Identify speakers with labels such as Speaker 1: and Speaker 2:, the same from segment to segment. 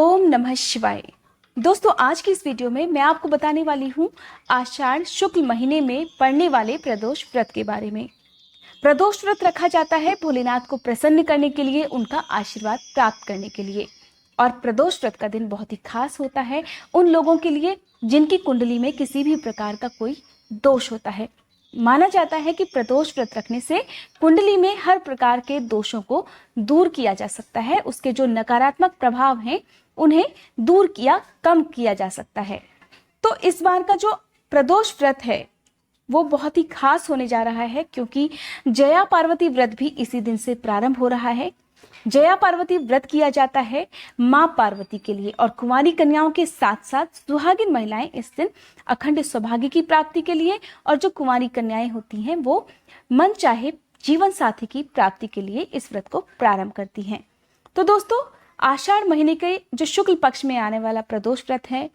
Speaker 1: ओम नमः शिवाय। दोस्तों, आज की इस वीडियो में मैं आपको बताने वाली हूँ आषाढ़ शुक्ल महीने में पड़ने वाले प्रदोष व्रत के बारे में। प्रदोष व्रत रखा जाता है भोलेनाथ को प्रसन्न करने के लिए, उनका आशीर्वाद प्राप्त करने के लिए। और प्रदोष व्रत का दिन बहुत ही खास होता है उन लोगों के लिए जिनकी कुंडली में किसी भी प्रकार का कोई दोष होता है। माना जाता है कि प्रदोष व्रत रखने से कुंडली में हर प्रकार के दोषों को दूर किया जा सकता है, उसके जो नकारात्मक प्रभाव हैं उन्हें दूर किया कम किया जा सकता है। तो इस बार का जो प्रदोष व्रत है वो बहुत ही खास होने जा रहा है, क्योंकि जया पार्वती व्रत भी इसी दिन से प्रारंभ हो रहा है। जया पार्वती व्रत किया जाता है मां पार्वती के लिए, और कुंवारी कन्याओं के साथ साथ सुहागिन महिलाएं इस दिन अखंड सौभाग्य की प्राप्ति के लिए, और जो कुंवारी कन्याएं होती हैं वो मन चाहे जीवन साथी की प्राप्ति के लिए इस व्रत को प्रारंभ करती हैं। तो दोस्तों, आषाढ़ महीने के जो शुक्ल पक्ष में आने वाला प्रदोष व्रत है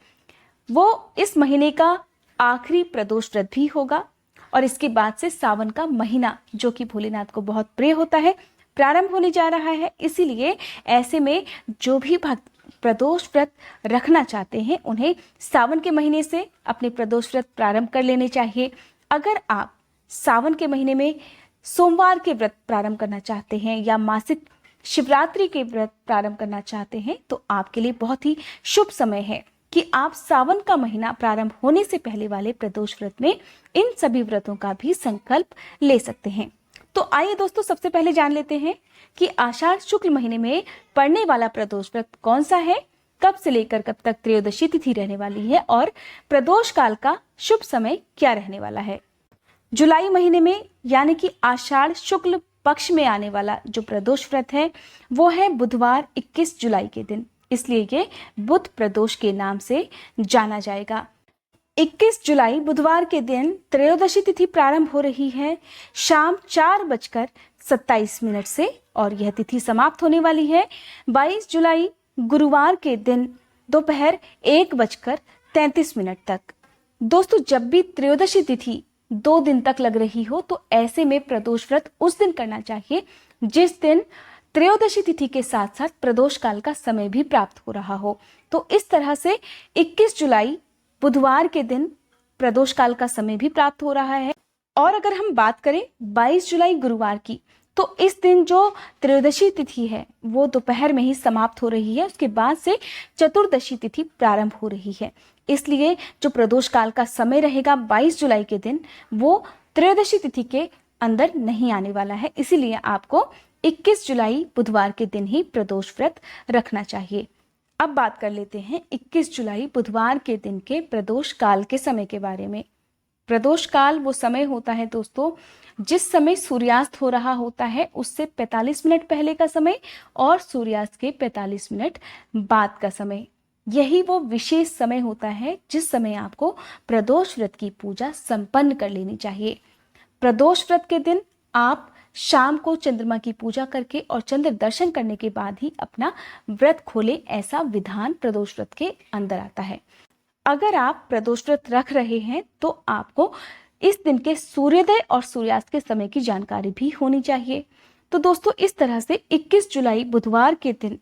Speaker 1: वो इस महीने का आखिरी प्रदोष व्रत भी होगा, और इसके बाद से सावन का महीना, जो कि भोलेनाथ को बहुत प्रिय होता है, प्रारंभ होने जा रहा है। इसीलिए ऐसे में जो भी भक्त प्रदोष व्रत रखना चाहते हैं उन्हें सावन के महीने से अपने प्रदोष व्रत प्रारंभ कर लेने चाहिए। अगर आप सावन के महीने में सोमवार के व्रत प्रारंभ करना चाहते हैं या मासिक शिवरात्रि के व्रत प्रारंभ करना चाहते हैं तो आपके लिए बहुत ही शुभ समय है कि आप सावन का महीना प्रारंभ होने से पहले वाले प्रदोष व्रत में इन सभी व्रतों का भी संकल्प ले सकते हैं। तो आइए दोस्तों, सबसे पहले जान लेते हैं कि आषाढ़ शुक्ल महीने में पड़ने वाला प्रदोष व्रत कौन सा है, कब से लेकर कब तक त्रयोदशी तिथि रहने वाली है और प्रदोष काल का शुभ समय क्या रहने वाला है। जुलाई महीने में यानी कि आषाढ़ शुक्ल पक्ष में आने वाला जो प्रदोष व्रत है वो है बुधवार 21 जुलाई के दिन, इसलिए ये बुध प्रदोष के नाम से जाना जाएगा। 21 जुलाई बुधवार के दिन त्रयोदशी तिथि प्रारंभ हो रही है शाम 4:27 से, और यह तिथि समाप्त होने वाली है 22 जुलाई गुरुवार के दिन दोपहर 1:33 तक। दोस्तों, जब भी त्रयोदशी तिथि 2 दिन तक लग रही हो तो ऐसे में प्रदोष व्रत उस दिन करना चाहिए जिस दिन त्रयोदशी तिथि के साथ साथ प्रदोष काल का समय भी प्राप्त हो रहा हो। तो इस तरह से 21 जुलाई बुधवार के दिन प्रदोष काल का समय भी प्राप्त हो रहा है। और अगर हम बात करें 22 जुलाई गुरुवार की, तो इस दिन जो त्रयोदशी तिथि है वो दोपहर में ही समाप्त हो रही है, उसके बाद से चतुर्दशी तिथि प्रारंभ हो रही है। इसलिए जो प्रदोष काल का समय रहेगा 22 जुलाई के दिन वो त्रयोदशी तिथि के अंदर नहीं आने वाला है, इसीलिए आपको 21 जुलाई बुधवार के दिन ही प्रदोष व्रत रखना चाहिए। अब बात कर लेते हैं 21 जुलाई बुधवार के दिन के प्रदोष काल के समय के बारे में। प्रदोष काल वो समय होता है दोस्तों जिस समय सूर्यास्त हो रहा होता है उससे 45 मिनट पहले का समय और सूर्यास्त के 45 मिनट बाद का समय। यही वो विशेष समय होता है जिस समय आपको प्रदोष व्रत की पूजा संपन्न कर लेनी चाहिए। प्रदोष व्रत के दिन आप शाम को चंद्रमा की पूजा करके और चंद्र दर्शन करने के बाद ही अपना व्रत खोले, ऐसा विधान प्रदोष व्रत के अंदर आता है। अगर आप प्रदोष व्रत रख रहे हैं तो आपको इस दिन के सूर्योदय और सूर्यास्त के समय की जानकारी भी होनी चाहिए। तो दोस्तों, इस तरह से 21 जुलाई बुधवार के दिन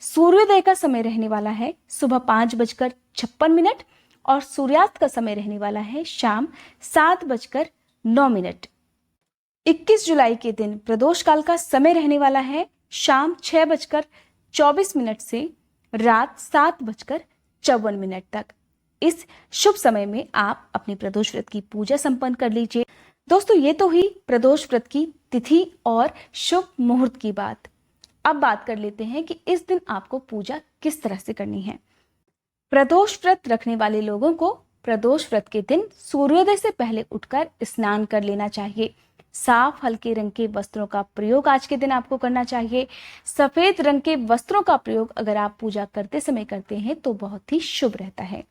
Speaker 1: सूर्योदय का समय रहने वाला है सुबह 5:56 और सूर्यास्त का समय रहने वाला है शाम 7:09। 21 जुलाई के दिन प्रदोष काल का समय रहने वाला है शाम 6:24 से रात 7:54 तक। इस शुभ समय में आप अपने प्रदोष व्रत की पूजा संपन्न कर लीजिए। दोस्तों, ये तो हुई प्रदोष व्रत की तिथि और शुभ मुहूर्त की बात। अब बात कर लेते हैं कि इस दिन आपको पूजा किस तरह से करनी है। प्रदोष व्रत रखने वाले लोगों को प्रदोष व्रत के दिन सूर्योदय से पहले उठकर स्नान कर लेना चाहिए। साफ हल्के रंग के वस्त्रों का प्रयोग आज के दिन आपको करना चाहिए। सफेद रंग के वस्त्रों का प्रयोग अगर आप पूजा करते समय करते हैं तो बहुत ही शुभ रहता है।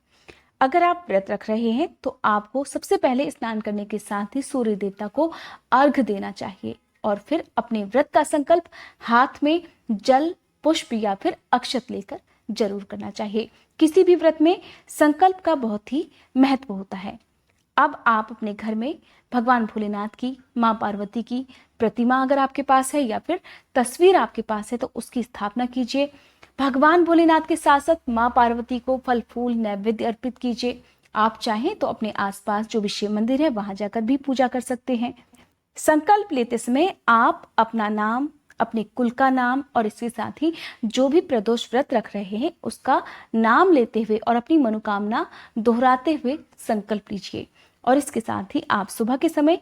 Speaker 1: अगर आप व्रत रख रहे हैं तो आपको सबसे पहले स्नान करने के साथ ही सूर्य देवता को अर्घ्य देना चाहिए, और फिर अपने व्रत का संकल्प हाथ में जल, पुष्प या फिर अक्षत लेकर जरूर करना चाहिए। किसी भी व्रत में संकल्प का बहुत ही महत्व होता है। अब आप अपने घर में भगवान भोलेनाथ की, माँ पार्वती की प्रतिमा अगर आपके पास है या फिर तस्वीर आपके पास है तो उसकी स्थापना कीजिए। भगवान भोलेनाथ के साथ साथ माँ पार्वती को फल फूल नैवेद्य अर्पित कीजिए। आप चाहें तो अपने आसपास जो भी शिव मंदिर है वहां जाकर भी पूजा कर सकते हैं। संकल्प लेते समय आप अपना नाम, अपने कुल का नाम और इसके साथ ही जो भी प्रदोष व्रत रख रहे हैं उसका नाम लेते हुए और अपनी मनोकामना दोहराते हुए संकल्प लीजिए। और इसके साथ ही आप सुबह के समय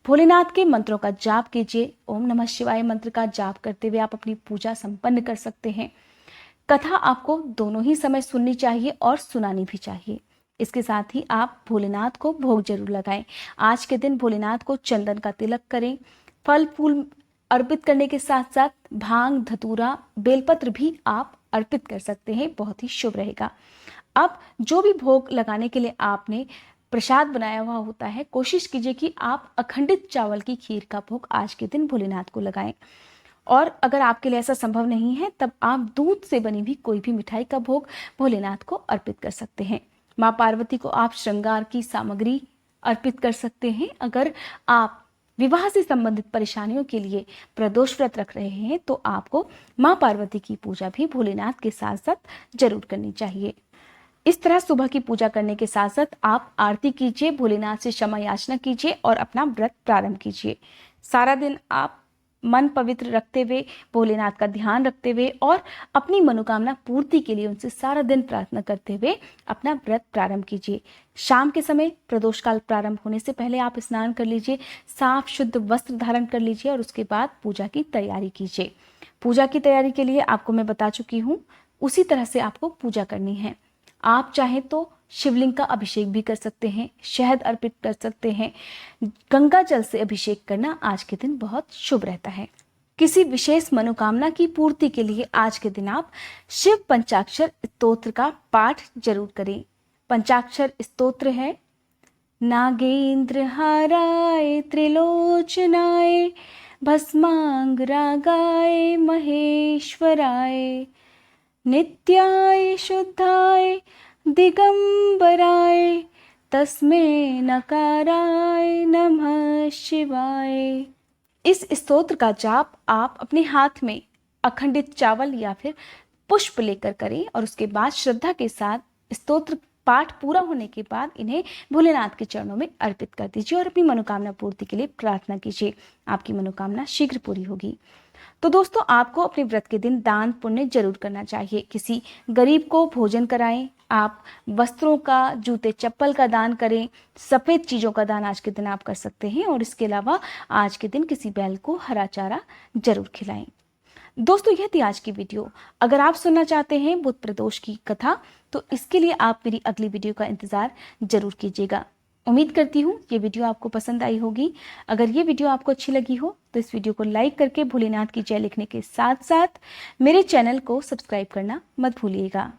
Speaker 1: भोलेनाथ के मंत्रों का जाप कीजिए। ओम नमः शिवाय मंत्र का जाप करते हुए आप अपनी पूजा संपन्न कर सकते हैं। कथा आपको दोनों ही समय सुननी चाहिए और सुनानी भी चाहिए। इसके साथ ही आप भोलेनाथ को भोग जरूर लगाएं। आज के दिन भोलेनाथ को चंदन का तिलक करें। फल फूल अर्पित करने के साथ साथ भांग, धतूरा, बेलपत्र भी आप अर्पित कर सकते हैं, बहुत ही शुभ रहेगा। अब जो भी भोग लगाने के लिए आपने प्रसाद बनाया हुआ होता है, कोशिश कीजिए कि आप अखंडित चावल की खीर का भोग आज के दिन भोलेनाथ को लगाएं। और अगर आपके लिए ऐसा संभव नहीं है तब आप दूध से बनी हुई कोई भी मिठाई का भोग भोलेनाथ को अर्पित कर सकते हैं। माँ पार्वती को आप श्रृंगार की सामग्री अर्पित कर सकते हैं। अगर आप विवाह से संबंधित परेशानियों के लिए प्रदोष व्रत रख रहे हैं तो आपको माँ पार्वती की पूजा भी भोलेनाथ के साथ साथ जरूर करनी चाहिए। इस तरह सुबह की पूजा करने के साथ साथ आप आरती कीजिए, भोलेनाथ से क्षमा याचना कीजिए और अपना व्रत प्रारंभ कीजिए। सारा दिन आप मन पवित्र रखते हुए, भोलेनाथ का ध्यान रखते हुए और अपनी मनोकामना पूर्ति के लिए उनसे सारा दिन प्रार्थना करते हुए अपना व्रत प्रारंभ कीजिए। शाम के समय प्रदोष काल प्रारंभ होने से पहले आप स्नान कर लीजिए, साफ शुद्ध वस्त्र धारण कर लीजिए और उसके बाद पूजा की तैयारी कीजिए। पूजा की तैयारी के लिए आपको मैं बता चुकी हूँ, उसी तरह से आपको पूजा करनी है। आप चाहें तो शिवलिंग का अभिषेक भी कर सकते हैं, शहद अर्पित कर सकते हैं। गंगा जल से अभिषेक करना आज के दिन बहुत शुभ रहता है। किसी विशेष मनोकामना की पूर्ति के लिए आज के दिन आप शिव पंचाक्षर स्तोत्र का पाठ जरूर करें। पंचाक्षर स्तोत्र है: नागेंद्र हाराय त्रिलोचनाय भस्मांगरागाय महेश्वराय नित्याय शुद्धाय दिगंबराय तस्मै नकाराय नमः शिवाय। इस स्तोत्र का जाप आप अपने हाथ में अखंडित चावल या फिर पुष्प लेकर करें और उसके बाद श्रद्धा के साथ स्तोत्र पाठ पूरा होने के बाद इन्हें भोलेनाथ के चरणों में अर्पित कर दीजिए और अपनी मनोकामना पूर्ति के लिए प्रार्थना कीजिए। आपकी मनोकामना शीघ्र पूरी होगी। तो दोस्तों, आपको अपने व्रत के दिन दान पुण्य जरूर करना चाहिए। किसी गरीब को भोजन कराएं, आप वस्त्रों का, जूते चप्पल का दान करें, सफ़ेद चीज़ों का दान आज के दिन आप कर सकते हैं और इसके अलावा आज के दिन किसी बैल को हरा चारा जरूर खिलाएं। दोस्तों, यह थी आज की वीडियो। अगर आप सुनना चाहते हैं बुध प्रदोष की कथा तो इसके लिए आप मेरी अगली वीडियो का इंतज़ार जरूर कीजिएगा। उम्मीद करती हूँ ये वीडियो आपको पसंद आई होगी। अगर ये वीडियो आपको अच्छी लगी हो तो इस वीडियो को लाइक करके भोलेनाथ की जय लिखने के साथ साथ मेरे चैनल को सब्सक्राइब करना मत भूलिएगा।